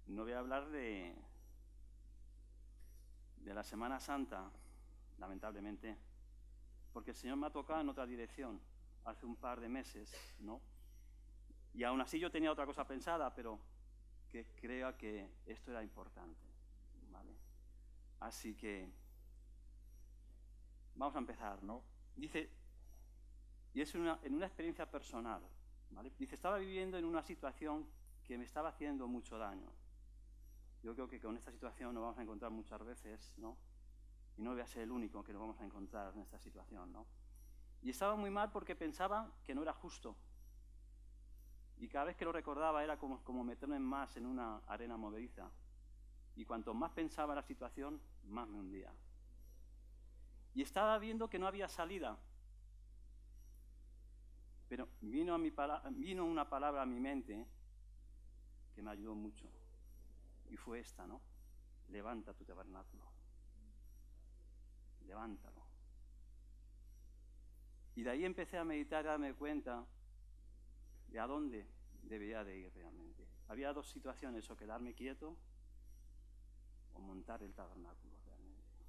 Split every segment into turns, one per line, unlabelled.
no voy a hablar de la Semana Santa, lamentablemente, porque el Señor me ha tocado en otra dirección hace un par de meses, ¿no? Y aún así yo tenía otra cosa pensada, pero que creo que esto era importante, ¿vale? Así que vamos a empezar, ¿no? Dice, y es en una experiencia personal, ¿vale? Dice, estaba viviendo en una situación que me estaba haciendo mucho daño. Yo creo que con esta situación nos vamos a encontrar muchas veces, ¿no? Y no voy a ser el único que nos vamos a encontrar en esta situación, ¿no? Y estaba muy mal porque pensaba que no era justo. Y cada vez que lo recordaba era como meterme más en una arena movediza. Y cuanto más pensaba en la situación, más me hundía. Y estaba viendo que no había salida. Pero vino una palabra a mi mente que me ayudó mucho. Y fue esta, ¿no? Levanta tu tabernáculo. Levántalo. Y de ahí empecé a meditar y a darme cuenta de a dónde debía de ir realmente. Había dos situaciones, o quedarme quieto o montar el tabernáculo realmente.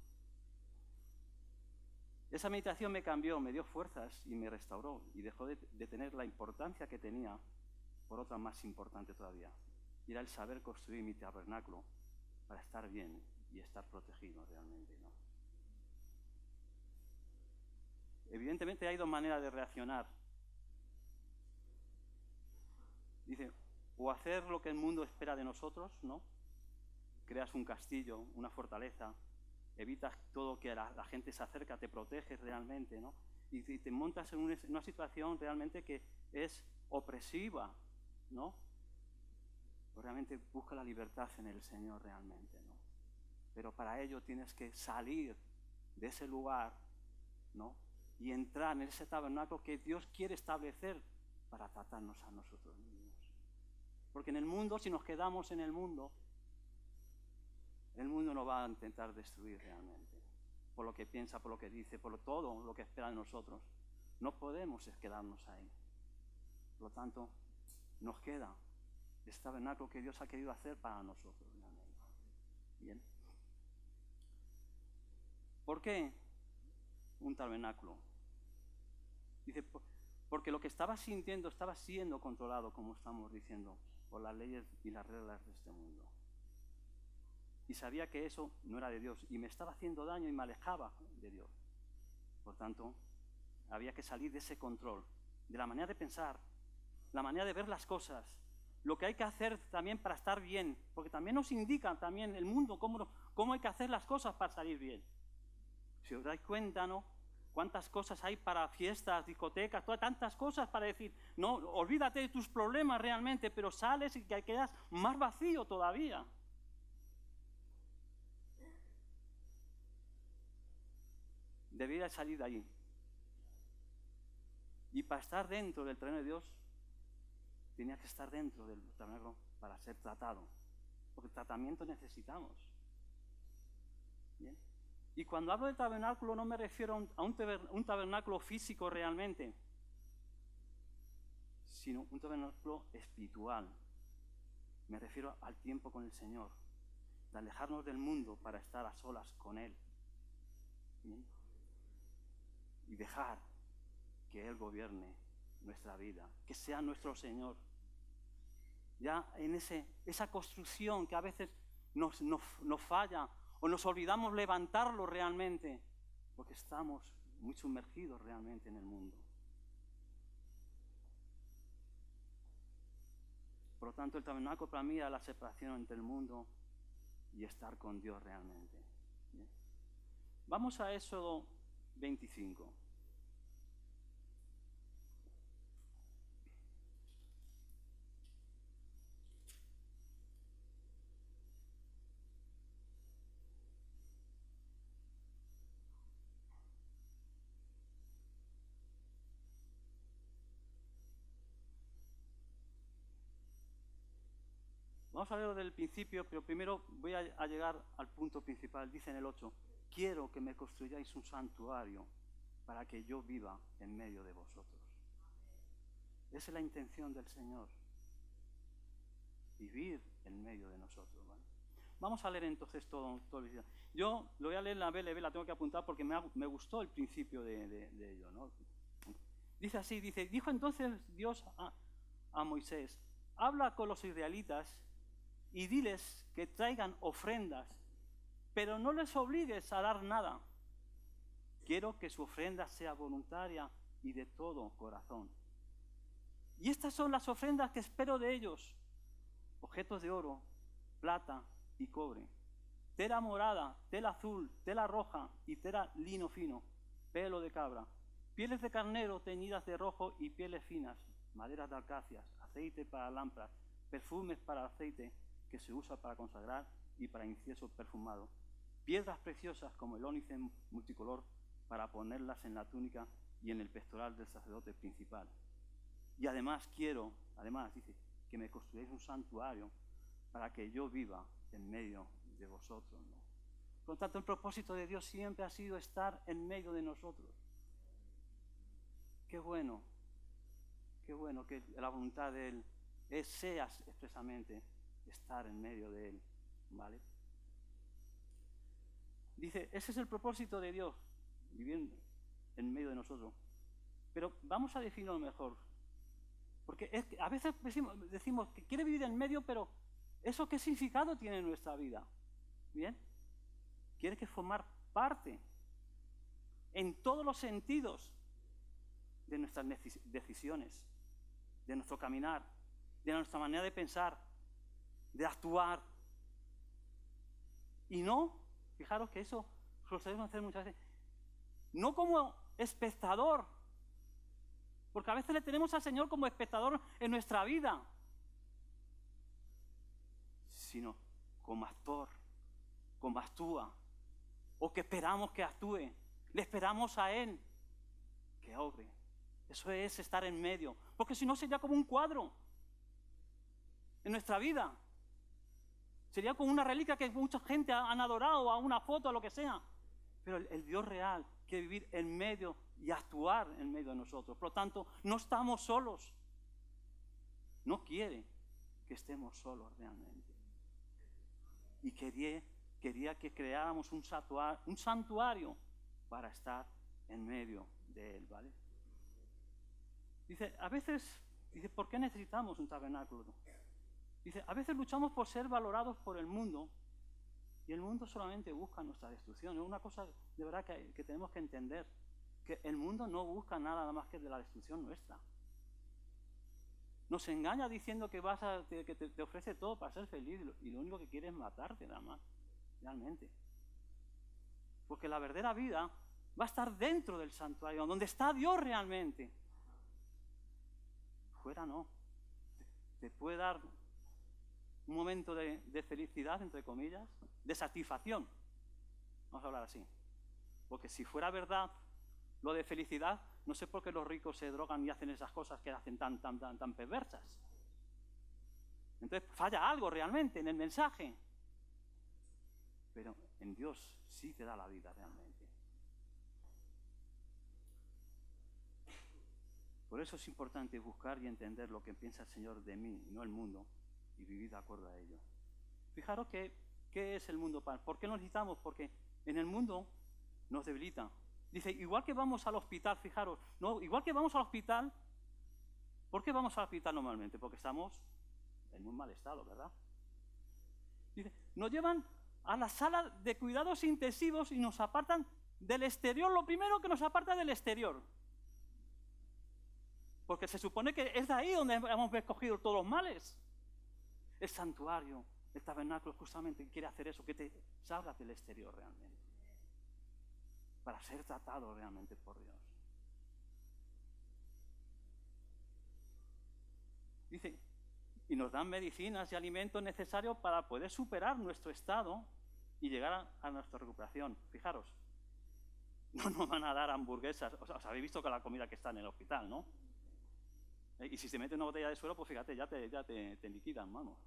Esa meditación me cambió, me dio fuerzas y me restauró y dejó de tener la importancia que tenía por otra más importante todavía. Y era el saber construir mi tabernáculo para estar bien y estar protegido realmente, ¿no? Evidentemente hay dos maneras de reaccionar. Dice, o hacer lo que el mundo espera de nosotros, ¿no? Creas un castillo, una fortaleza, evitas todo que la gente se acerca, te proteges realmente, ¿no? Y te montas en una situación realmente que es opresiva, ¿no? Pues realmente busca la libertad en el Señor realmente, ¿no? Pero para ello tienes que salir de ese lugar, ¿no? Y entrar en ese tabernáculo que Dios quiere establecer para tratarnos a nosotros mismos. Porque en el mundo, si nos quedamos en el mundo nos va a intentar destruir realmente. Por lo que piensa, por lo que dice, por todo lo que espera de nosotros. No podemos quedarnos ahí. Por lo tanto, nos queda este tabernáculo que Dios ha querido hacer para nosotros realmente. Bien. ¿Por qué un tabernáculo? Dice, porque lo que estaba sintiendo estaba siendo controlado, como estamos diciendo, por las leyes y las reglas de este mundo. Y sabía que eso no era de Dios y me estaba haciendo daño y me alejaba de Dios. Por tanto, había que salir de ese control, de la manera de pensar, la manera de ver las cosas, lo que hay que hacer también para estar bien, porque también nos indica también el mundo cómo hay que hacer las cosas para salir bien. Si os dais cuenta, ¿no? Cuántas cosas hay para fiestas, discotecas, tantas cosas para decir, no, olvídate de tus problemas realmente, pero sales y quedas más vacío todavía. Debería salir de allí. Y para estar dentro del terreno de Dios, tenía que estar dentro del tabernáculo para ser tratado. Porque tratamiento necesitamos. ¿Bien? Y cuando hablo de tabernáculo no me refiero a un tabernáculo físico realmente, sino un tabernáculo espiritual. Me refiero al tiempo con el Señor, de alejarnos del mundo para estar a solas con Él. ¿Bien? Y dejar que Él gobierne nuestra vida, que sea nuestro Señor. Ya en esa construcción que a veces nos falla o nos olvidamos levantarlo realmente, porque estamos muy sumergidos realmente en el mundo. Por lo tanto, el tabernáculo para mí era la separación entre el mundo y estar con Dios realmente. ¿Bien? Vamos a Éxodo 25. Vamos a verlo del principio, pero primero voy a llegar al punto principal. Dice en el 8, quiero que me construyáis un santuario para que yo viva en medio de vosotros. Esa es la intención del Señor. vivir en medio de nosotros, ¿vale? Vamos a leer entonces todo el video. Yo lo voy a leer en la BLB, la tengo que apuntar porque me gustó el principio de ello, ¿no? Dice así, dijo entonces Dios a Moisés, habla con los israelitas y diles que traigan ofrendas, pero no les obligues a dar nada. Quiero que su ofrenda sea voluntaria y de todo corazón. Y estas son las ofrendas que espero de ellos: objetos de oro, plata y cobre, tela morada, tela azul, tela roja y tela lino fino, pelo de cabra, pieles de carnero teñidas de rojo y pieles finas, maderas de acacias, aceite para lámparas, perfumes para aceite que se usa para consagrar y para incienso perfumado, piedras preciosas como el ónice multicolor para ponerlas en la túnica y en el pectoral del sacerdote principal. Y además dice, que me construyáis un santuario para que yo viva en medio de vosotros, ¿no? Por lo tanto, el propósito de Dios siempre ha sido estar en medio de nosotros. Qué bueno que la voluntad de Él seas expresamente estar en medio de Él, ¿vale? Dice, ese es el propósito de Dios, vivir en medio de nosotros. Pero vamos a definirlo mejor. Porque es que a veces decimos que quiere vivir en medio, pero ¿eso qué significado tiene en nuestra vida? ¿Bien? Quiere que formar parte en todos los sentidos de nuestras decisiones, de nuestro caminar, de nuestra manera de pensar, de actuar. Y no, fijaros que eso lo sabemos hacer muchas veces, no como espectador, porque a veces le tenemos al Señor como espectador en nuestra vida, sino como actor, como actúa, o que esperamos que actúe, le esperamos a Él que obre. Eso es estar en medio, porque si no sería como un cuadro en nuestra vida. Sería como una reliquia que mucha gente han adorado, a una foto, a lo que sea. Pero el Dios real quiere vivir en medio y actuar en medio de nosotros. Por lo tanto, no estamos solos. No quiere que estemos solos realmente. Y quería que creáramos un santuario para estar en medio de Él, ¿vale? Dice, ¿por qué necesitamos un tabernáculo? Dice, a veces luchamos por ser valorados por el mundo y el mundo solamente busca nuestra destrucción. Es una cosa de verdad que tenemos que entender, que el mundo no busca nada más que de la destrucción nuestra. Nos engaña diciendo que te ofrece todo para ser feliz y lo único que quiere es matarte nada más, realmente. Porque la verdadera vida va a estar dentro del santuario, donde está Dios realmente. Fuera no. Te puede dar un momento de felicidad, entre comillas, de satisfacción. Vamos a hablar así. Porque si fuera verdad lo de felicidad, no sé por qué los ricos se drogan y hacen esas cosas que hacen tan perversas. Entonces falla algo realmente en el mensaje. Pero en Dios sí te da la vida realmente. Por eso es importante buscar y entender lo que piensa el Señor de mí, no el mundo, y vivir de acuerdo a ello. Fijaros ¿qué es el mundo? ¿Por qué lo necesitamos? Porque en el mundo nos debilita. Dice, igual que vamos al hospital, fijaros, no, igual que vamos al hospital, ¿por qué vamos al hospital normalmente? Porque estamos en un mal estado, ¿verdad? Dice, nos llevan a la sala de cuidados intensivos y nos apartan del exterior, lo primero que nos aparta del exterior. Porque se supone que es de ahí donde hemos escogido todos los males. El santuario, el tabernáculo justamente quiere hacer eso, que te salgas del exterior realmente. Para ser tratado realmente por Dios. Dice, y nos dan medicinas y alimentos necesarios para poder superar nuestro estado y llegar a nuestra recuperación. Fijaros, no nos van a dar hamburguesas. Os habéis visto con la comida que está en el hospital, ¿no? Y si se mete una botella de suero, pues fíjate, ya te liquidan, vamos.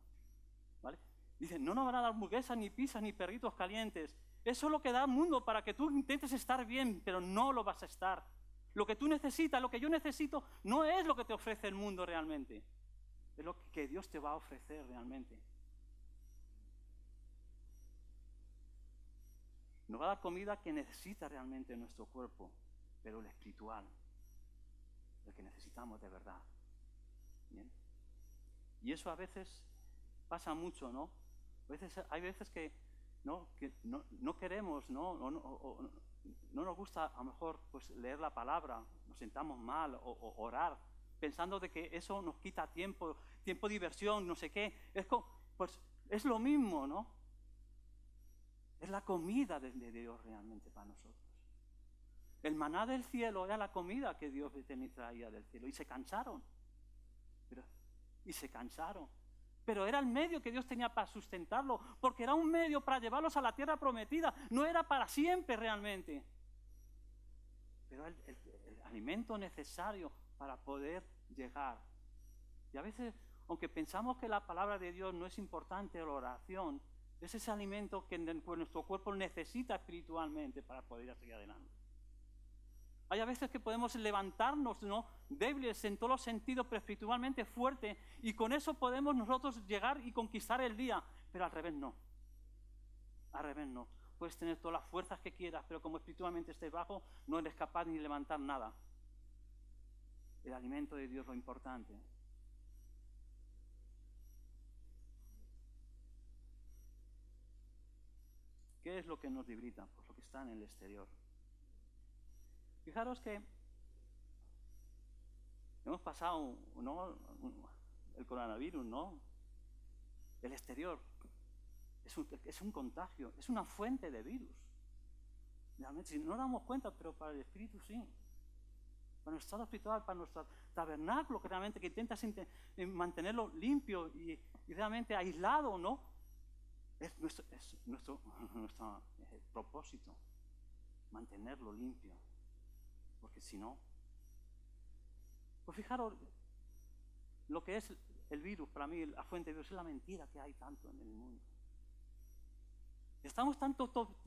¿Vale? Dicen, no nos van a dar hamburguesas, ni pizzas, ni perritos calientes. Eso es lo que da el mundo para que tú intentes estar bien, pero no lo vas a estar. Lo que tú necesitas, lo que yo necesito, no es lo que te ofrece el mundo realmente. Es lo que Dios te va a ofrecer realmente. Nos va a dar comida que necesita realmente nuestro cuerpo, pero el espiritual, el que necesitamos de verdad. ¿Bien? Y eso a veces pasa mucho, ¿no? Hay veces que no queremos, ¿no? No nos gusta a lo mejor pues, leer la palabra, nos sentamos mal o orar, pensando de que eso nos quita tiempo, diversión, no sé qué. Pues es lo mismo, ¿no? Es la comida de Dios realmente para nosotros. El maná del cielo era la comida que Dios traía del cielo. Y se cansaron. Pero era el medio que Dios tenía para sustentarlo, porque era un medio para llevarlos a la tierra prometida. No era para siempre realmente. Pero el alimento necesario para poder llegar. Y a veces, aunque pensamos que la palabra de Dios no es importante, la oración, es ese alimento que nuestro cuerpo necesita espiritualmente para poder seguir adelante. Hay a veces que podemos levantarnos, ¿no?, débiles en todos los sentidos, pero espiritualmente fuertes, y con eso podemos nosotros llegar y conquistar el día, pero al revés no. Al revés no. Puedes tener todas las fuerzas que quieras, pero como espiritualmente estés bajo, no eres capaz ni de levantar nada. El alimento de Dios es lo importante. ¿Qué es lo que nos debilita? Pues lo que está en el exterior. Fijaros que hemos pasado, ¿no?, el coronavirus, ¿no? El exterior es un contagio, es una fuente de virus. Realmente, si no nos damos cuenta, pero para el espíritu sí. Para nuestro estado espiritual, para nuestro tabernáculo, que realmente que intentas mantenerlo limpio y realmente aislado, ¿no? Es nuestro propósito, mantenerlo limpio. Porque si no, pues fijaros, lo que es el virus, para mí la fuente de virus es la mentira que hay tanto en el mundo. Estamos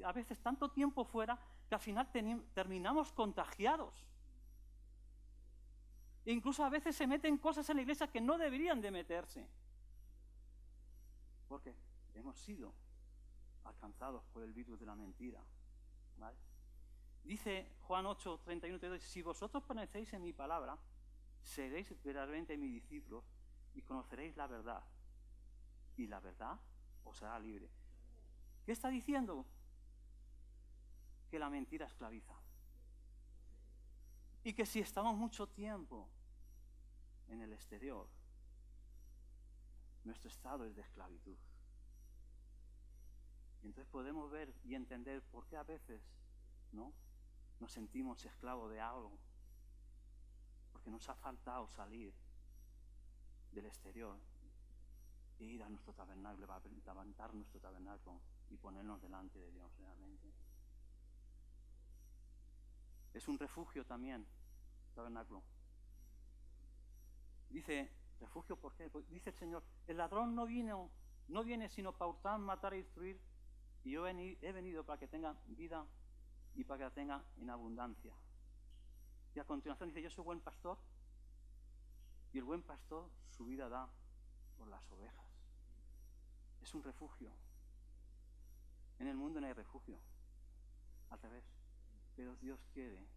a veces tanto tiempo fuera que al final terminamos contagiados. E incluso a veces se meten cosas en la iglesia que no deberían de meterse. Porque hemos sido alcanzados por el virus de la mentira. ¿Vale? Dice Juan 8, 31, 32, si vosotros permanecéis en mi palabra, seréis verdaderamente mis discípulos y conoceréis la verdad. Y la verdad os hará libre. ¿Qué está diciendo? Que la mentira esclaviza. Y que si estamos mucho tiempo en el exterior, nuestro estado es de esclavitud. Y entonces podemos ver y entender por qué a veces, ¿no?, nos sentimos esclavos de algo. Porque nos ha faltado salir del exterior e ir a nuestro tabernáculo, levantar nuestro tabernáculo y ponernos delante de Dios realmente. Es un refugio también, tabernáculo. Dice, refugio, ¿por qué? Pues dice el Señor, el ladrón no viene sino para hurtar, matar y destruir, y yo he venido para que tengan vida y para que la tengan en abundancia. Y a continuación dice, yo soy buen pastor, y el buen pastor su vida da por las ovejas. Es un refugio. En el mundo no hay refugio, al revés. Pero Dios quiere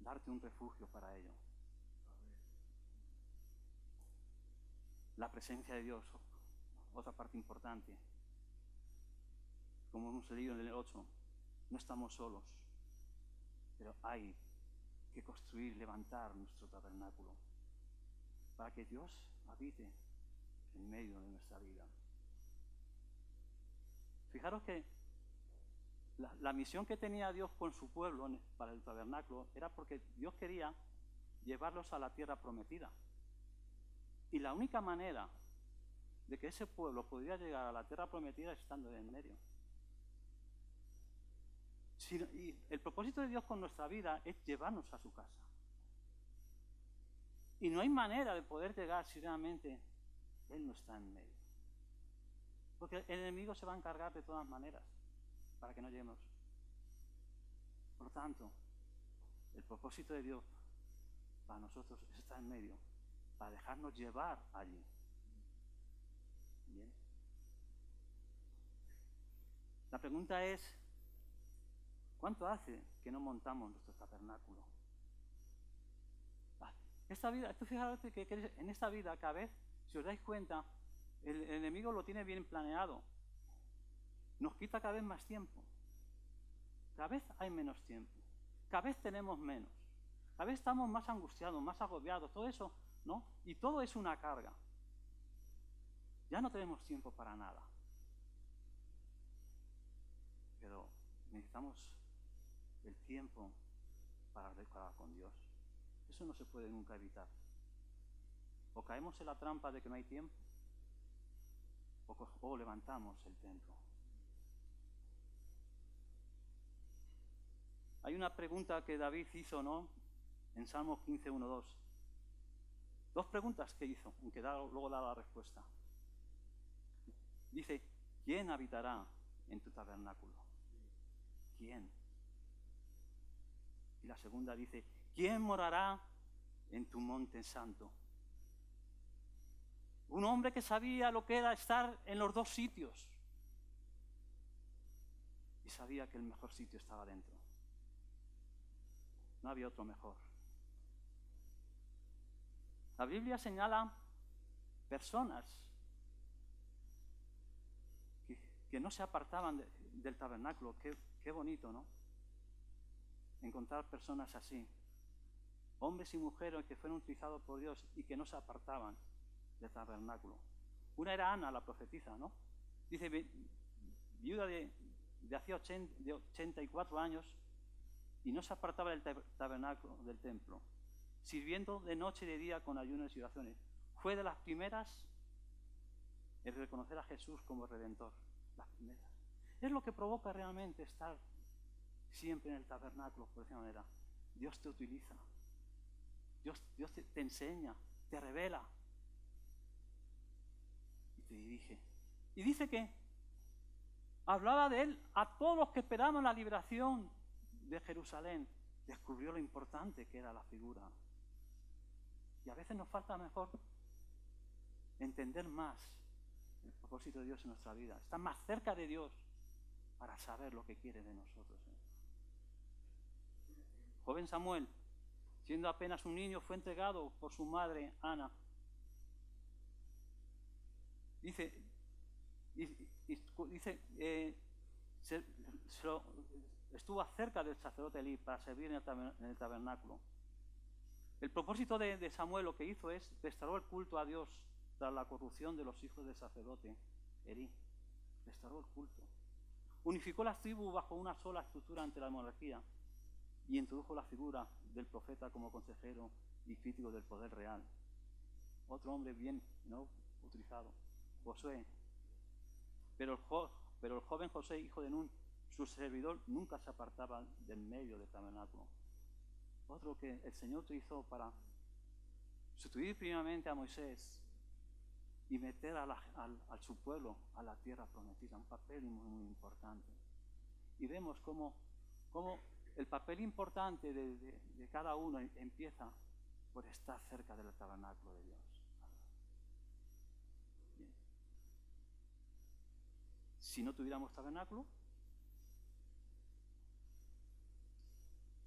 darte un refugio para ello. La presencia de Dios, otra parte importante. Como hemos leído en el 8, no estamos solos, pero hay que construir, levantar nuestro tabernáculo para que Dios habite en medio de nuestra vida. Fijaros que la misión que tenía Dios con su pueblo para el tabernáculo era porque Dios quería llevarlos a la tierra prometida. Y la única manera de que ese pueblo pudiera llegar a la tierra prometida es estando en medio. Y el propósito de Dios con nuestra vida es llevarnos a su casa. Y no hay manera de poder llegar si realmente Él no está en medio. Porque el enemigo se va a encargar de todas maneras para que no lleguemos. Por lo tanto, el propósito de Dios para nosotros es estar en medio, para dejarnos llevar allí. Bien. La pregunta es, ¿cuánto hace que no montamos nuestro tabernáculo? Esta vida, tú fíjate que en esta vida cada vez, si os dais cuenta, el enemigo lo tiene bien planeado. Nos quita cada vez más tiempo. Cada vez hay menos tiempo. Cada vez tenemos menos. Cada vez estamos más angustiados, más agobiados, todo eso, ¿no? Y todo es una carga. Ya no tenemos tiempo para nada. Pero necesitamos el tiempo para hablar con Dios. Eso no se puede nunca evitar. O caemos en la trampa de que no hay tiempo, o levantamos el templo. Hay una pregunta que David hizo, ¿no? En Salmos 15, 1, 2. Dos preguntas que hizo, aunque luego da la respuesta. Dice, ¿quién habitará en tu tabernáculo? ¿Quién? Y la segunda dice, ¿quién morará en tu monte santo? Un hombre que sabía lo que era estar en los dos sitios. Y sabía que el mejor sitio estaba dentro. No había otro mejor. La Biblia señala personas que no se apartaban del tabernáculo. Qué bonito, ¿no? Encontrar personas así. Hombres y mujeres que fueron utilizados por Dios y que no se apartaban del tabernáculo. Una era Ana, la profetisa, ¿no? Dice, viuda de hacía 84 años, y no se apartaba del tabernáculo, del templo, sirviendo de noche y de día con ayunos y oraciones. Fue de las primeras en reconocer a Jesús como Redentor. Las primeras. Es lo que provoca realmente estar siempre en el tabernáculo, por esa manera. Dios te utiliza. Dios te enseña, te revela y te dirige. Y dice que hablaba de él a todos los que esperaban la liberación de Jerusalén. Descubrió lo importante que era la figura. Y a veces nos falta mejor entender más el propósito de Dios en nuestra vida. Estar más cerca de Dios para saber lo que quiere de nosotros. Joven Samuel, siendo apenas un niño, fue entregado por su madre Ana. Dice estuvo cerca del sacerdote Elí para servir en el tabernáculo. El propósito de Samuel lo que hizo es restaurar el culto a Dios tras la corrupción de los hijos del sacerdote Elí. Restauró el culto. Unificó las tribus bajo una sola estructura ante la monarquía y introdujo la figura del profeta como consejero y crítico del poder real. Otro hombre bien, ¿no?, utilizado, Josué. Pero el joven José, hijo de Nun, su servidor, nunca se apartaba del medio del tabernáculo. Otro que el Señor utilizó para sustituir primeramente a Moisés y meter a su pueblo a la tierra prometida, un papel muy, muy importante. Y vemos cómo el papel importante de cada uno empieza por estar cerca del tabernáculo de Dios. Bien. Si no tuviéramos tabernáculo,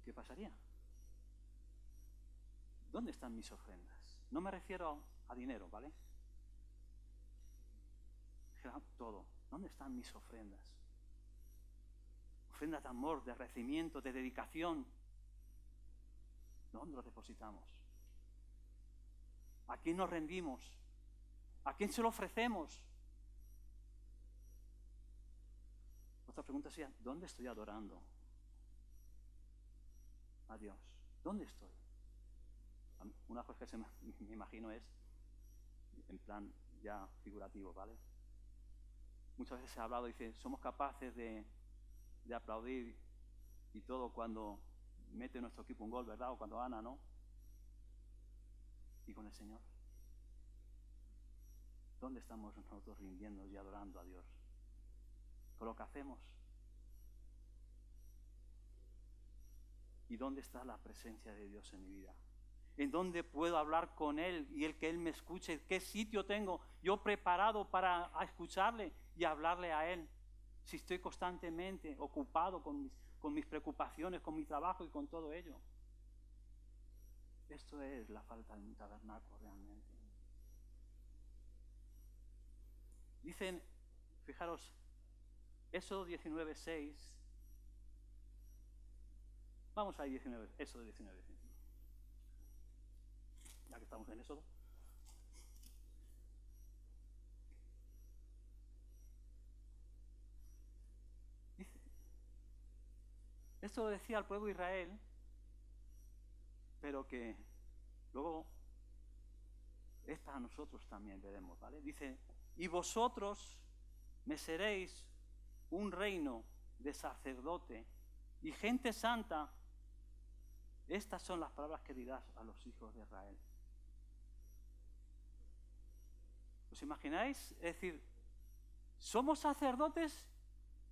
¿qué pasaría? ¿Dónde están mis ofrendas? No me refiero a dinero, ¿vale? Todo. ¿Dónde están mis ofrendas? Ofrendas de amor, de agradecimiento, de dedicación. ¿Dónde lo depositamos? ¿A quién nos rendimos? ¿A quién se lo ofrecemos? Otra pregunta sería, ¿dónde estoy adorando a Dios? ¿Dónde estoy? Una cosa que me imagino es, en plan ya figurativo, ¿vale? Muchas veces se ha hablado, dice, somos capaces de aplaudir y todo cuando mete nuestro equipo un gol, ¿verdad? O cuando gana, ¿no? Y con el Señor, ¿dónde estamos nosotros rindiendo y adorando a Dios? ¿Con lo que hacemos? ¿Y dónde está la presencia de Dios en mi vida? en dónde puedo hablar con Él y el que Él me escuche, qué sitio tengo yo preparado para escucharle y hablarle a Él. Si estoy constantemente ocupado con mis preocupaciones, con mi trabajo y con todo ello. Esto es la falta de un tabernáculo realmente. Dicen, fijaros, Éxodo 19:6. Vamos a 19, Éxodo 19. Ya que estamos en Éxodo. Dice, esto lo decía al pueblo de Israel, pero que luego es para nosotros también, veremos, ¿vale? Dice, y vosotros me seréis un reino de sacerdote y gente santa. Estas son las palabras que dirás a los hijos de Israel. ¿Os imagináis? Es decir, somos sacerdotes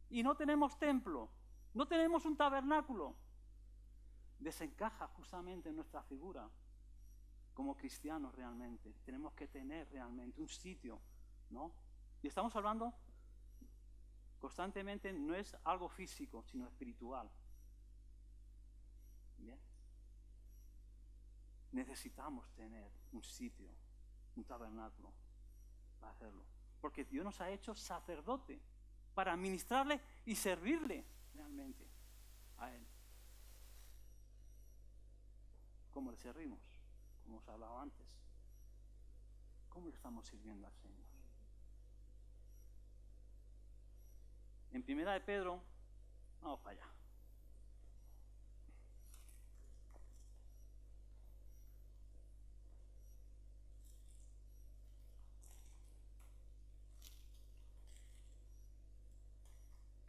y no tenemos templo, no tenemos un tabernáculo. Desencaja justamente en nuestra figura como cristianos realmente. Tenemos que tener realmente un sitio, ¿no? Y estamos hablando constantemente, no es algo físico, sino espiritual. ¿Bien? Necesitamos tener un sitio, un tabernáculo para hacerlo. Porque Dios nos ha hecho sacerdote para ministrarle y servirle realmente a Él. ¿Cómo le servimos? Como os he hablado antes. ¿Cómo le estamos sirviendo al Señor? En Primera de Pedro, vamos para allá.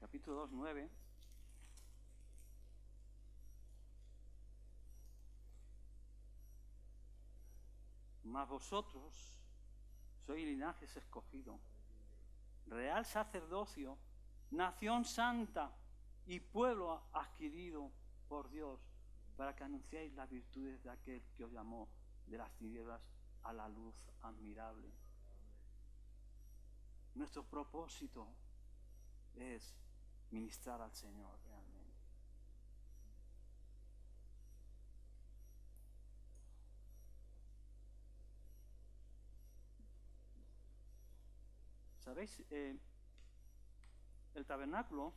Capítulo 2, 9. Mas vosotros sois linaje escogido, real sacerdocio, nación santa y pueblo adquirido por Dios, para que anunciéis las virtudes de aquel que os llamó de las tinieblas a la luz admirable. Nuestro propósito es ministrar al Señor realmente. ¿Sabéis? El tabernáculo,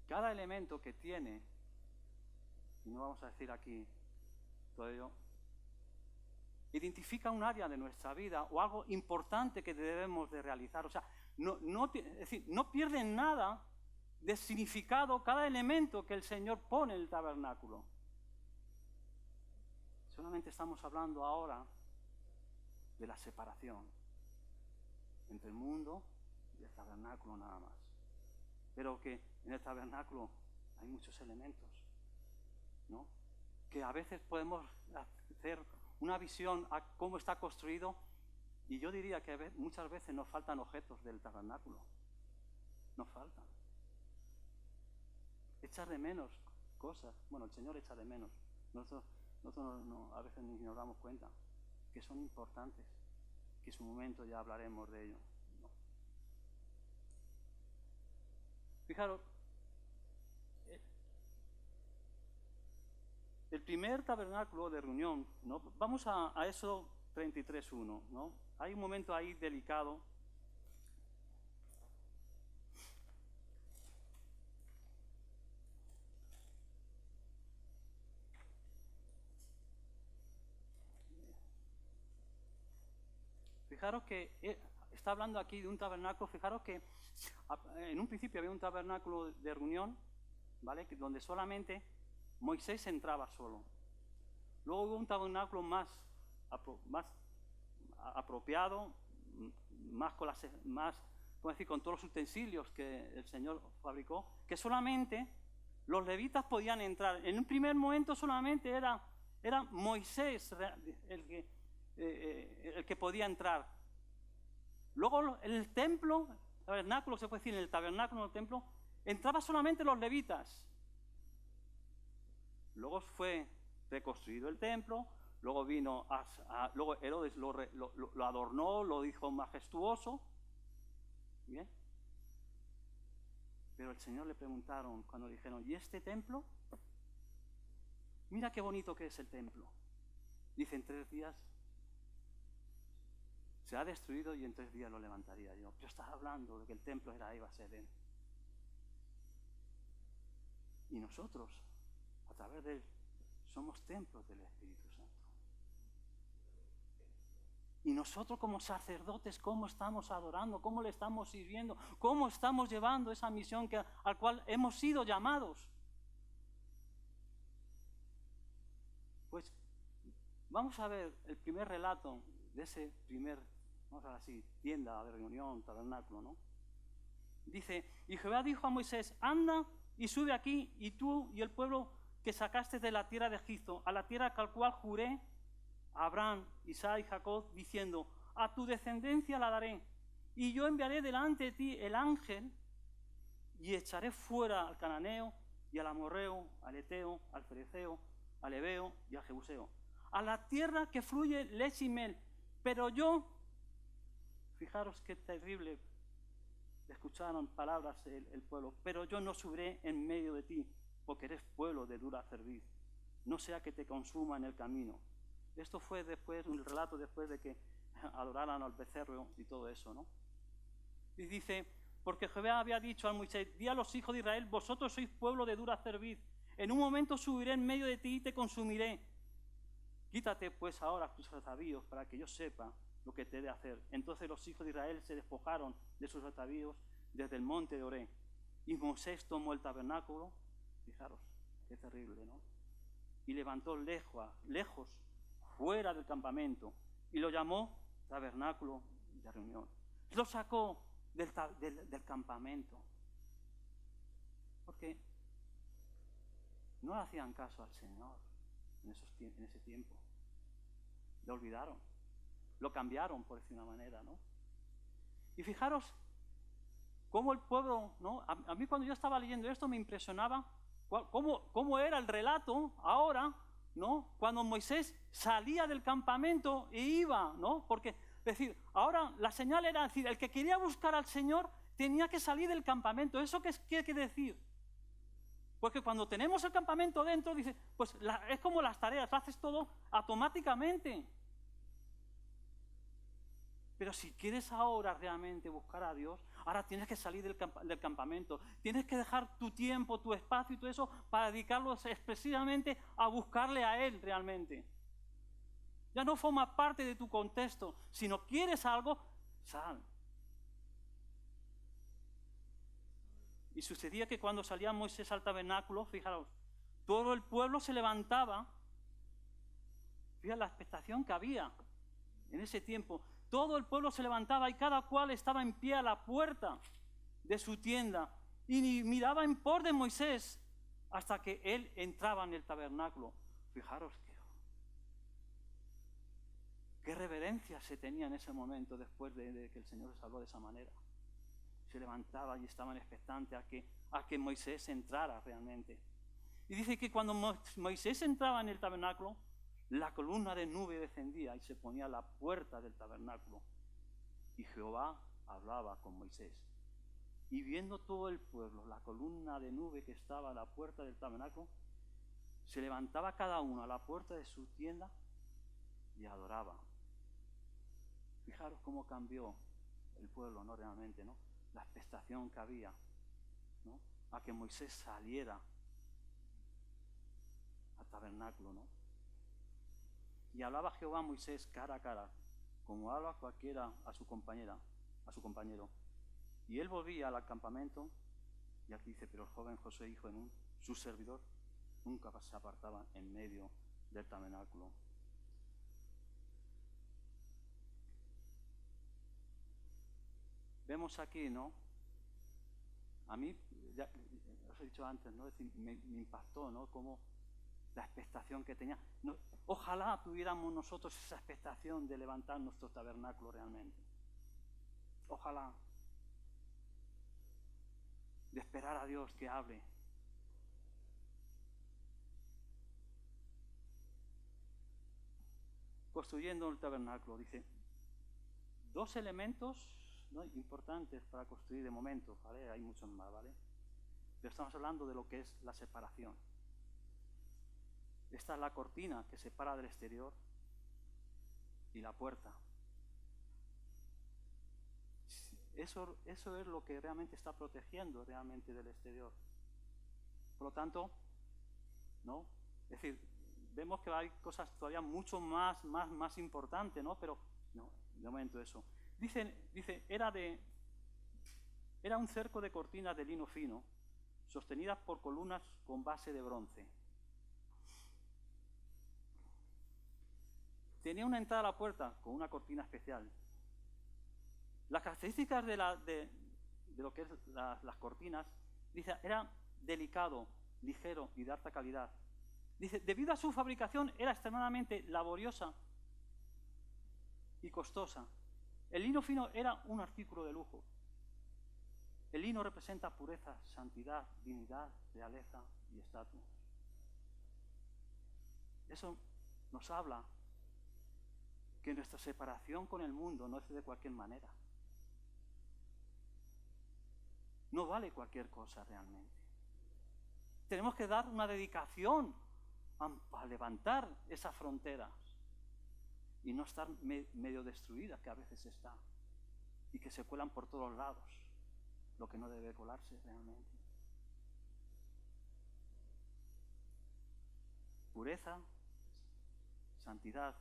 cada elemento que tiene, y no vamos a decir aquí todo ello, identifica un área de nuestra vida o algo importante que debemos de realizar. O sea, es decir, no pierden nada de significado cada elemento que el Señor pone en el tabernáculo. Solamente estamos hablando ahora de la separación entre el mundo y el tabernáculo nada más. Pero que en el tabernáculo hay muchos elementos, ¿no? Que a veces podemos hacer una visión a cómo está construido, y yo diría que muchas veces nos faltan objetos del tabernáculo. Nos faltan. Echar de menos cosas. Bueno, el Señor echa de menos. Nosotros a veces ni nos damos cuenta que son importantes, que en su momento ya hablaremos de ello. ¿No? Fijaros, el primer tabernáculo de reunión, ¿no? Vamos a Éxodo 33:1, ¿no? Hay un momento ahí delicado. Fijaros que está hablando aquí de un tabernáculo. Fijaros que en un principio había un tabernáculo de reunión, ¿vale? Donde solamente Moisés entraba solo. Luego hubo un tabernáculo más apropiado, con todos los utensilios que el Señor fabricó, que solamente los levitas podían entrar. En un primer momento solamente era Moisés el que podía entrar. Luego en el templo, tabernáculo, se puede decir, en el tabernáculo, en el templo, entraban solamente los levitas. Luego fue reconstruido el templo, luego vino, luego Herodes lo adornó, lo dijo majestuoso. Bien. Pero el Señor le preguntaron cuando dijeron, ¿y este templo? Mira qué bonito que es el templo. Dice, en 3 días se ha destruido y en 3 días lo levantaría yo. Yo estaba hablando de que el templo iba a ser él. Y nosotros, a través de él, somos templos del Espíritu Santo. Y nosotros como sacerdotes, ¿cómo estamos adorando? ¿Cómo le estamos sirviendo? ¿Cómo estamos llevando esa misión al cual hemos sido llamados? Pues vamos a ver el primer relato de ese primer, vamos a ver así, tienda de reunión, tabernáculo, ¿no? Dice, y Jehová dijo a Moisés, anda y sube aquí, y tú y el pueblo que sacaste de la tierra de Egipto, a la tierra al cual juré a Abraham, Isaac y Jacob, diciendo, a tu descendencia la daré, y yo enviaré delante de ti el ángel, y echaré fuera al cananeo, y al amorreo, al eteo, al fereceo, al heveo y al jebuseo, a la tierra que fluye leche y miel. Pero yo, fijaros qué terrible, escucharon palabras el pueblo, pero yo no subiré en medio de ti, porque eres pueblo de dura cerviz, no sea que te consuma en el camino. Esto fue después, un relato después de que adoraran al becerro y todo eso, ¿no? Y dice, porque Jehová había dicho a Moisés, di a los hijos de Israel, vosotros sois pueblo de dura cerviz, en un momento subiré en medio de ti y te consumiré. Quítate pues ahora tus atavíos para que yo sepa lo que te he de hacer. Entonces los hijos de Israel se despojaron de sus atavíos desde el monte de Oré. Y Moisés tomó el tabernáculo, fijaros, qué terrible, ¿no? Y levantó lejos, fuera del campamento, y lo llamó tabernáculo de reunión. Lo sacó del campamento, porque no le hacían caso al Señor en ese tiempo. Lo olvidaron, lo cambiaron, por decir una manera, ¿no? Y fijaros cómo el pueblo, ¿no? A mí cuando yo estaba leyendo esto me impresionaba cómo era el relato ahora, ¿no? Cuando Moisés salía del campamento e iba, ¿no? Porque, es decir, ahora la señal era decir, el que quería buscar al Señor tenía que salir del campamento. ¿Eso qué quiere decir? Porque cuando tenemos el campamento dentro, dice, pues es como las tareas, haces todo automáticamente. Pero si quieres ahora realmente buscar a Dios, ahora tienes que salir del campamento. Tienes que dejar tu tiempo, tu espacio y todo eso para dedicarlo expresivamente a buscarle a Él realmente. Ya no forma parte de tu contexto. Si no quieres algo, sal. Y sucedía que cuando salía Moisés al tabernáculo, fijaros, todo el pueblo se levantaba. Fíjate la expectación que había en ese tiempo. Todo el pueblo se levantaba y cada cual estaba en pie a la puerta de su tienda y miraba en pos de Moisés hasta que él entraba en el tabernáculo. Fijaros qué reverencia se tenía en ese momento después de que el Señor les habló de esa manera. Se levantaba y estaban expectantes a que Moisés entrara realmente. Y dice que cuando Moisés entraba en el tabernáculo, la columna de nube descendía y se ponía a la puerta del tabernáculo. Y Jehová hablaba con Moisés. Y viendo todo el pueblo, la columna de nube que estaba a la puerta del tabernáculo, se levantaba cada uno a la puerta de su tienda y adoraba. Fijaros cómo cambió el pueblo, ¿no? Realmente, ¿no? La expectación que había, ¿no? A que Moisés saliera al tabernáculo, ¿no? Y hablaba Jehová a Moisés cara a cara, como habla cualquiera a su compañero. Y él volvía al campamento, y aquí dice, pero el joven Josué, hijo de Nun, su servidor, nunca se apartaba en medio del tabernáculo. Vemos aquí, ¿no? A mí, ya os he dicho antes, ¿no? Es decir, me impactó, ¿no? Como la expectación que tenía. No, ojalá tuviéramos nosotros esa expectación de levantar nuestro tabernáculo realmente. Ojalá. De esperar a Dios que hable. construyendo el tabernáculo. Dice, dos elementos, ¿no?, importantes para construir de momento, ¿vale? Hay muchos más, ¿vale? Pero estamos hablando de lo que es la separación. Esta es la cortina que separa del exterior y la puerta. Eso es lo que realmente está protegiendo realmente del exterior. Por lo tanto, ¿no? Es decir, vemos que hay cosas todavía mucho más importantes, ¿no? Pero no, de momento eso. Dice, era un cerco de cortinas de lino fino, sostenidas por columnas con base de bronce. Tenía una entrada a la puerta con una cortina especial. Las características de lo que es las cortinas, dice, era delicado, ligero y de alta calidad. Dice, debido a su fabricación era extremadamente laboriosa y costosa. El lino fino era un artículo de lujo. El lino representa pureza, santidad, dignidad, realeza y estatus. Eso nos habla que nuestra separación con el mundo no es de cualquier manera. No vale cualquier cosa realmente. Tenemos que dar una dedicación a levantar esas fronteras y no estar medio destruidas, que a veces está, y que se cuelan por todos lados, lo que no debe colarse realmente. Pureza, santidad.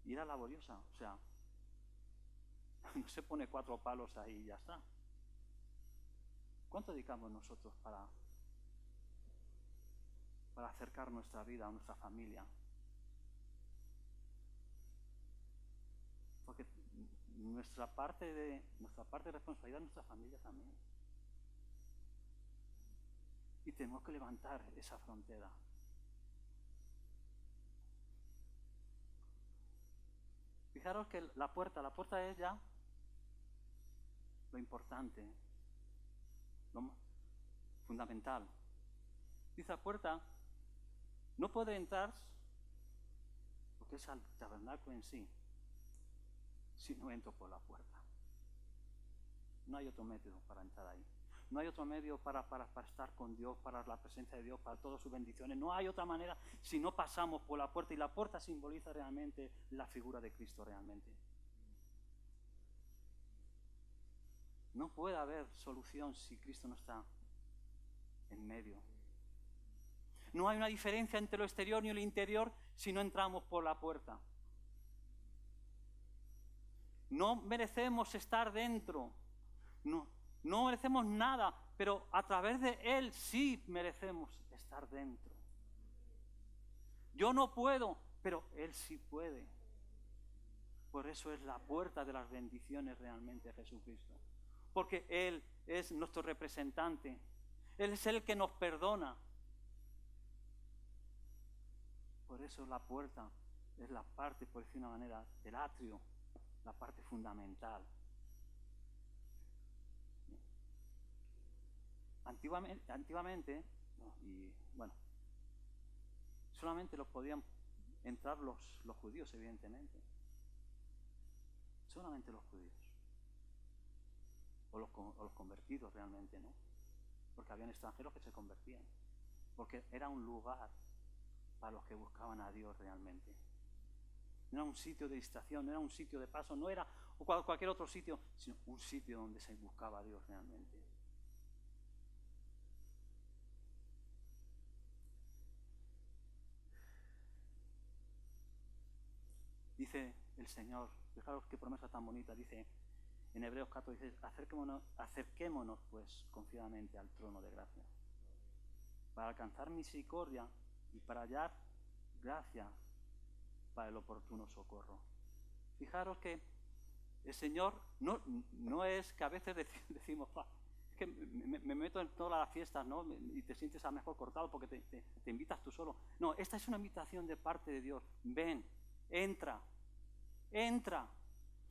Y era laboriosa, o sea, no se pone 4 palos ahí y ya está. ¿Cuánto dedicamos nosotros para acercar nuestra vida a nuestra familia? Porque nuestra parte de responsabilidad es nuestra familia también. Y tenemos que levantar esa frontera. Fijaros que la puerta es ya lo importante, lo fundamental. Dice la puerta, no puede entrar, porque es al tabernáculo en sí, si no entro por la puerta. No hay otro método para entrar ahí. No hay otro medio para estar con Dios, para la presencia de Dios, para todas sus bendiciones. No hay otra manera si no pasamos por la puerta. Y la puerta simboliza realmente la figura de Cristo realmente. No puede haber solución si Cristo no está en medio. No hay una diferencia entre lo exterior y lo interior si no entramos por la puerta. No merecemos estar dentro. No merecemos nada, pero a través de Él sí merecemos estar dentro. Yo no puedo, pero Él sí puede. Por eso es la puerta de las bendiciones realmente de Jesucristo. Porque Él es nuestro representante. Él es el que nos perdona. Por eso la puerta es la parte, por decir una manera, del atrio, la parte fundamental. Antiguamente, y bueno, solamente los podían entrar los judíos, evidentemente. Solamente los judíos. O los convertidos realmente, ¿no? Porque habían extranjeros que se convertían. Porque era un lugar para los que buscaban a Dios realmente. No era un sitio de distracción, no era un sitio de paso, no era cualquier otro sitio, sino un sitio donde se buscaba a Dios realmente. Dice el Señor, fijaros qué promesa tan bonita, dice en Hebreos 4, dice, acerquémonos pues confiadamente al trono de gracia, para alcanzar misericordia y para hallar gracia para el oportuno socorro. Fijaros que el Señor no es que a veces decimos, es que me meto en todas las fiestas, ¿no? Y te sientes a lo mejor cortado porque te invitas tú solo. No, esta es una invitación de parte de Dios. Ven, entra.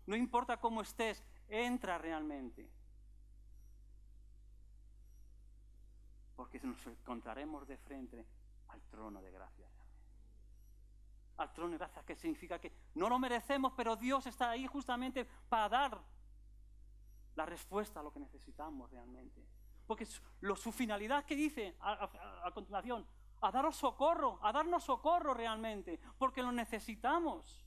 No importa cómo estés, entra realmente. Porque nos encontraremos de frente al trono de gracia. al trono de gracia, que significa que no lo merecemos, pero Dios está ahí justamente para dar la respuesta a lo que necesitamos realmente. Porque su finalidad que dice a continuación, a darnos socorro realmente, porque lo necesitamos.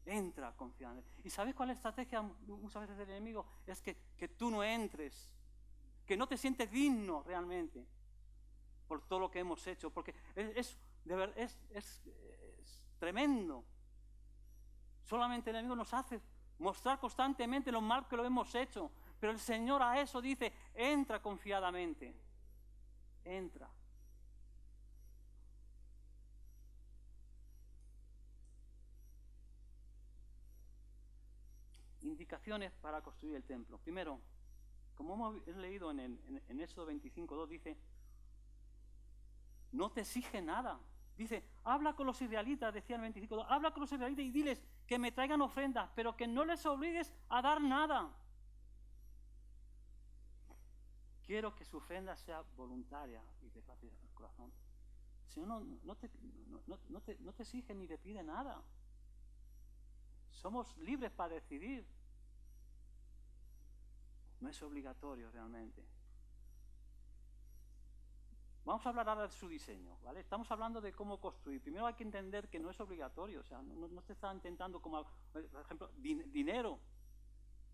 Entra confiando. ¿Y sabes cuál es la estrategia muchas veces del enemigo? Es que tú no entres, que no te sientes digno realmente por todo lo que hemos hecho, porque es tremendo. Solamente el enemigo nos hace mostrar constantemente lo mal que lo hemos hecho, pero el Señor a eso dice, entra confiadamente, entra. Indicaciones para construir el templo. Primero, como hemos leído en Éxodo 25:2, dice, no te exige nada. Dice, habla con los israelitas, decía el 25:2, habla con los israelitas y diles que me traigan ofrendas, pero que no les obligues a dar nada. Quiero que su ofrenda sea voluntaria y de parte del corazón. El Señor no te exige ni te pide nada. Somos libres para decidir. No es obligatorio realmente. Vamos a hablar ahora de su diseño, ¿vale? Estamos hablando de cómo construir. Primero hay que entender que no es obligatorio, o sea, no se está intentando como, por ejemplo, dinero,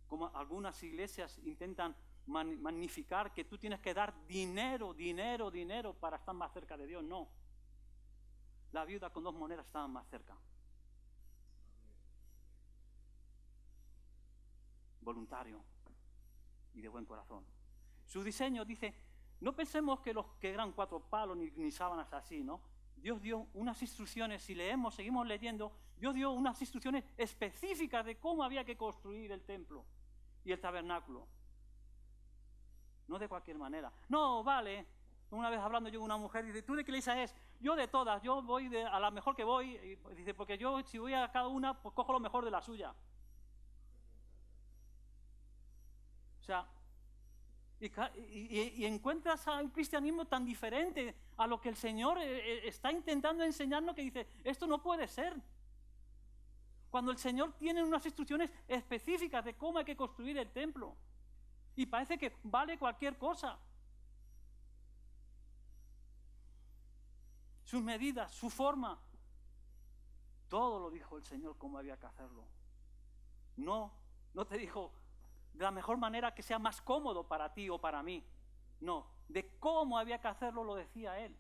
como algunas iglesias intentan magnificar que tú tienes que dar dinero para estar más cerca de Dios. No. La viuda con 2 monedas estaba más cerca. Voluntario y de buen corazón. Su diseño dice, no pensemos que los que eran 4 palos ni sábanas así, ¿no? Dios dio unas instrucciones, si leemos, seguimos leyendo, Dios dio unas instrucciones específicas de cómo había que construir el templo y el tabernáculo. No de cualquier manera. No, vale. Una vez hablando yo con una mujer, dice, ¿tú de qué iglesia es? Yo de todas, yo voy a la mejor que voy. Y dice, porque yo si voy a cada una, pues cojo lo mejor de la suya. O sea, y encuentras a un cristianismo tan diferente a lo que el Señor está intentando enseñarnos, que dice, esto no puede ser. Cuando el Señor tiene unas instrucciones específicas de cómo hay que construir el templo. Y parece que vale cualquier cosa. Sus medidas, su forma, todo lo dijo el Señor cómo había que hacerlo. No te dijo de la mejor manera que sea más cómodo para ti o para mí. No, de cómo había que hacerlo lo decía Él.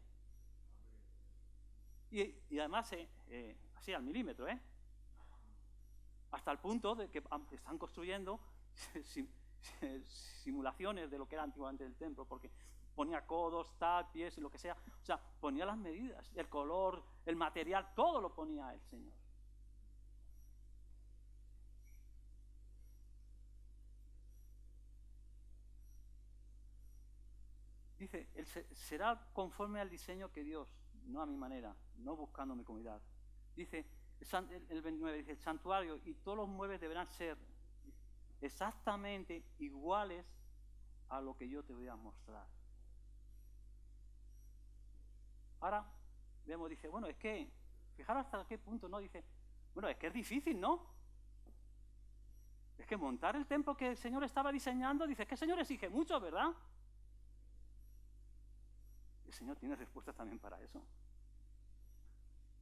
Y además, así al milímetro, hasta el punto de que están construyendo simulaciones de lo que era antiguamente el templo, porque ponía codos, pies y lo que sea, o sea, ponía las medidas, el color, el material, todo lo ponía el Señor. Dice, será conforme al diseño que Dios, no a mi manera, no buscando mi comodidad. Dice, el 29 dice, el santuario y todos los muebles deberán ser exactamente iguales a lo que yo te voy a mostrar. Ahora vemos, dice, bueno, es que, fijaros hasta qué punto, ¿no? Dice, bueno, es que es difícil, ¿no? Es que montar el templo que el Señor estaba diseñando, dice, es que el Señor exige mucho, ¿verdad? El Señor tiene respuestas también para eso.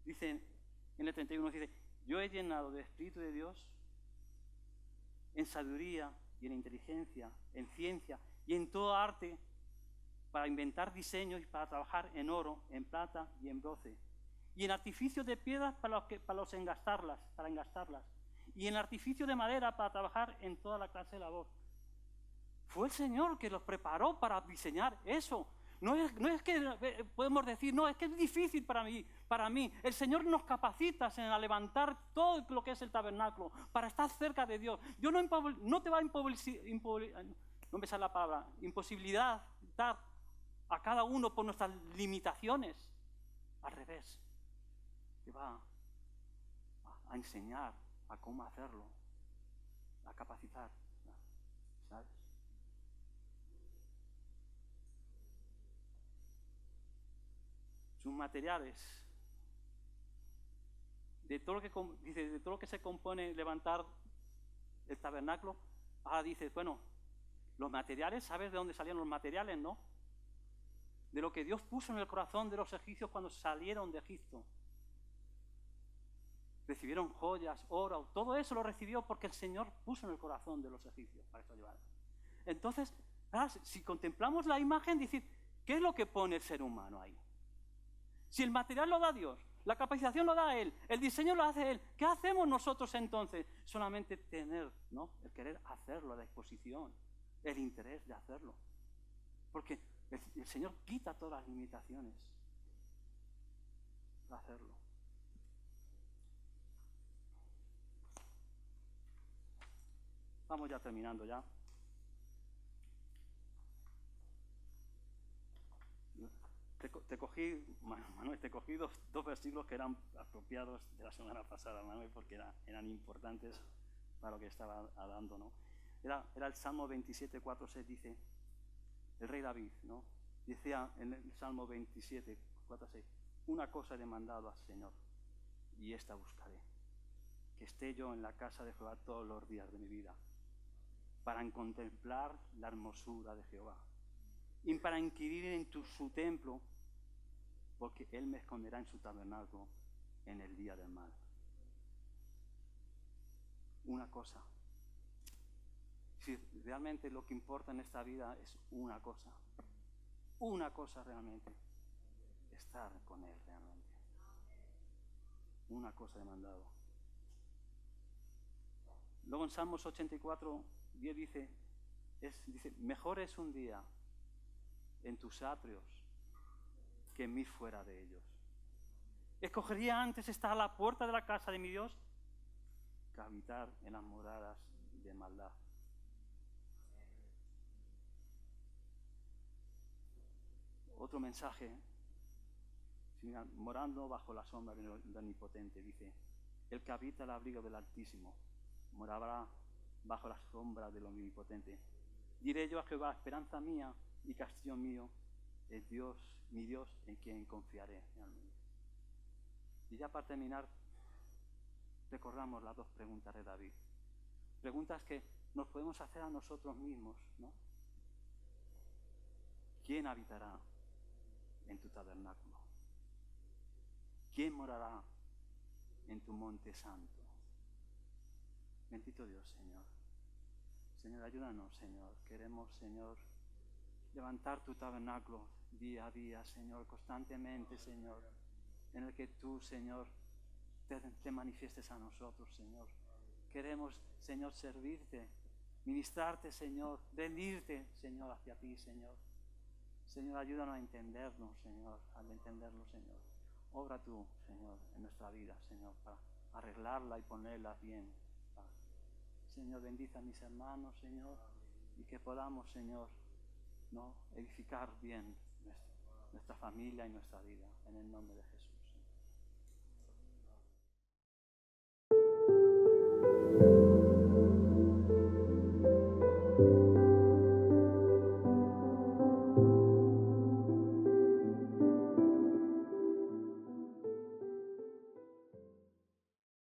Dice en el 31, dice, yo he llenado de Espíritu de Dios en sabiduría y en inteligencia, en ciencia y en toda arte para inventar diseños y para trabajar en oro, en plata y en bronce, y en artificios de piedras para engastarlas, y en artificio de madera para trabajar en toda la clase de labor. Fue el Señor que los preparó para diseñar eso. No es que podemos decir, no, es que es difícil para mí. El Señor nos capacita a levantar todo lo que es el tabernáculo para estar cerca de Dios. Dios no te va a imposibilitar a cada uno por nuestras limitaciones. Al revés, te va a enseñar a cómo hacerlo, a capacitar, ¿sabes? sus materiales, de todo lo que se compone levantar el tabernáculo. Ahora dice, bueno, los materiales, ¿sabes de dónde salían los materiales, no? De lo que Dios puso en el corazón de los egipcios cuando salieron de Egipto. Recibieron joyas, oro, todo eso lo recibió porque el Señor puso en el corazón de los egipcios para que lo llevaran. Entonces, si contemplamos la imagen, decir, ¿qué es lo que pone el ser humano ahí? Si el material lo da Dios, la capacitación lo da Él, el diseño lo hace Él, ¿qué hacemos nosotros entonces? Solamente tener, ¿no?, el querer hacerlo, la disposición, el interés de hacerlo. Porque el Señor quita todas las limitaciones para hacerlo. Vamos ya terminando ya. Manuel, te cogí dos versículos que eran apropiados de la semana pasada, Manuel, porque eran importantes para lo que estaba hablando, ¿no? Era el Salmo 27, 4, 6, dice, el rey David, ¿no? Decía en el Salmo 27, 4, 6, una cosa he demandado al Señor, y esta buscaré, que esté yo en la casa de Jehová todos los días de mi vida, para contemplar la hermosura de Jehová, y para inquirir en su templo, porque Él me esconderá en su tabernáculo en el día del mal. Una cosa. Si realmente lo que importa en esta vida es una cosa realmente, estar con Él realmente. Una cosa demandado. Luego en Salmos 84, 10 dice, mejor es un día en tus atrios que 1000 fuera de ellos. Escogería antes estar a la puerta de la casa de mi Dios que habitar en las moradas de maldad. Otro mensaje, morando bajo la sombra del Omnipotente, dice, el que habita el abrigo del Altísimo morará bajo la sombra del Omnipotente. Diré yo a Jehová, esperanza mía y castillo mío, es Dios, mi Dios, en quien confiaré realmente. Y ya para terminar, recordamos las dos preguntas de David. Preguntas que nos podemos hacer a nosotros mismos, ¿no? ¿Quién habitará en tu tabernáculo? ¿Quién morará en tu monte santo? Bendito Dios, Señor. Señor, ayúdanos, Señor. Queremos, Señor, levantar tu tabernáculo día a día, Señor, constantemente, Señor, en el que tú, Señor, te manifiestes a nosotros, Señor. Queremos, Señor, servirte, ministrarte, Señor, rendirte, Señor, hacia ti, Señor. Señor, ayúdanos a entendernos, Señor, al entenderlo, Señor. Obra tú, Señor, en nuestra vida, Señor, para arreglarla y ponerla bien. Señor, bendice a mis hermanos, Señor, y que podamos, Señor, ¿no?, edificar bien nuestra familia y nuestra vida, en el nombre de Jesús.